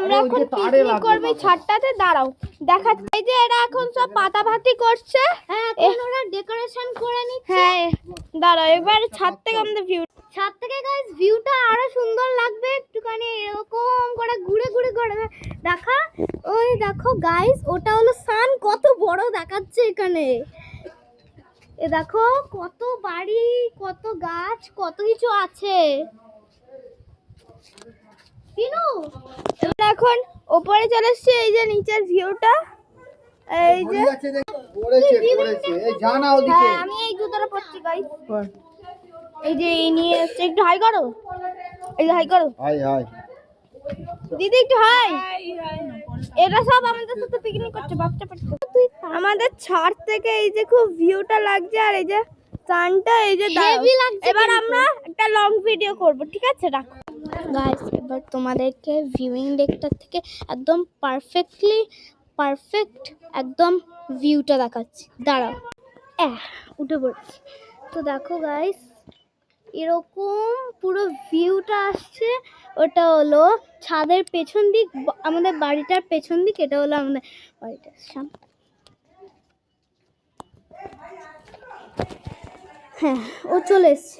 আমরা এখন পিকনিক করব ছাদটাতে। দাঁড়াও দেখাচ্ছি। এই যে এরা এখন সব পাতাভাতি করছে। হ্যাঁ, এখন ওরা ডেকোরেশন করে নিচ্ছে। হ্যাঁ দাঁড়াও, এবার ছাদ থেকে আমাদের ভিউ, ছাদ থেকে গাইস ভিউটা আরো সুন্দর লাগবে। একটুখানি এরকম করে ঘুরে ঘুরে ঘুরে দেখা। ওই দেখো গাইস, ওটা হলো সান, কত বড় দেখাচ্ছে এখানে। এ দেখো কত বাড়ি, কত গাছ, কত কিছু আছে। কিনু এখন উপরে চলে এসেছে। এই যে নিচের ভিউটা, এই যে পড়েছে পড়েছে, এই জানা ওদিকে। আমি এই জুতোটা পরছি গাইস। এই যে এই নিয়ে এসেছে, একটু হাই করো। এই যে হাই করো, হাই হাই দিদি একটু হাই। এরা সব আমাদের সাথে পিকনিক করছে, বাচ্চা বাচ্চা। আমাদের ছাদ থেকে এই যে খুব ভিউটা লাগছে, আর এই যে সানটা, এই যে এবার আমরা একটা লং ভিডিও করব, ঠিক আছে? রাখো গাইস, এবার তোমাদেরকে ভিউইং ডেকটা থেকে একদম পারফেক্ট একদম ভিউটা দেখাচ্ছি। দাঁড়াও, উঠে পড়ছি। তো দেখো গাইস, এরকম পুরো ভিউটা আসছে। ওটা হলো ছাদের পেছন দিক, আমাদের বাড়িটার পেছন দিক। এটা হলো আমাদের বাড়িটার সামনে। হ্যাঁ, ও চলে এসছে।